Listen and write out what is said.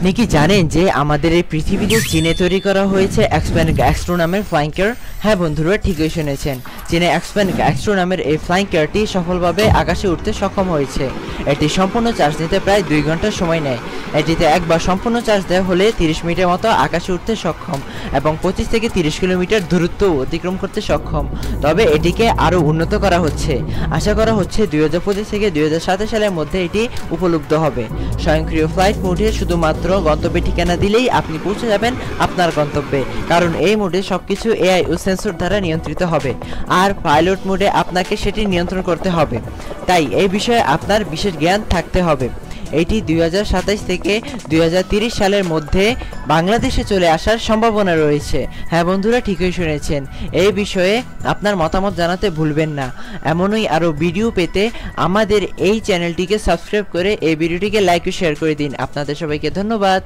আপনি কি জানেন যে আমাদের এই পৃথিবীতে চীনে তৈরি করা হয়েছে এক্সপ্যান গ্যাস্ট্রো নামের ফ্লাইং কার? হ্যাঁ বন্ধুরা, ঠিকই শুনেছেন। চীনে এক্সপ্যান গ্যাস্ট্রো নামের এই ফ্লাইং কারটি সফলভাবে আকাশে উঠতে সক্ষম হয়েছে। এটি সম্পূর্ণ চার্জ নিতে প্রায় 2 ঘন্টা সময় নেয়। এটিতে একবার সম্পূর্ণ চার্জ দেওয়া হলে 30 মিনিটের মতো আকাশে উঠতে সক্ষম এবং 25 থেকে 30 কিলোমিটার দূরত্ব অতিক্রম করতে সক্ষম। তবে এটিকে আরও উন্নত করা হচ্ছে। আশা করা হচ্ছে 2025 থেকে 2027 সালের মধ্যে এটি উপলব্ধ হবে। স্বয়ংক্রিয় ফ্লাইট মোডে শুধুমাত্র গন্তব্যে ঠিকানা দিলেই আপনি পৌঁছে যাবেন আপনার গন্তব্যে, কারণ এই মোডে সবকিছু এআই ও সেন্সর দ্বারা নিয়ন্ত্রিত হবে, আর পাইলট মোডে আপনাকে সেটি নিয়ন্ত্রণ করতে হবে। তাই এই বিষয়ে আপনার বিশেষ জ্ঞান থাকতে হবে। এটি 2027 থেকে 2030 সালের মধ্যে বাংলাদেশে চলে আসার সম্ভাবনা রয়েছে। হ্যাঁ বন্ধুরা, ঠিকই শুনেছেন। এই বিষয়ে আপনার মতামত জানাতে ভুলবেন না। এমনই আরও ভিডিও পেতে আমাদের এই চ্যানেলটিকে সাবস্ক্রাইব করে এই ভিডিওটিকে লাইক ও শেয়ার করে দিন। আপনাদের সবাইকে ধন্যবাদ।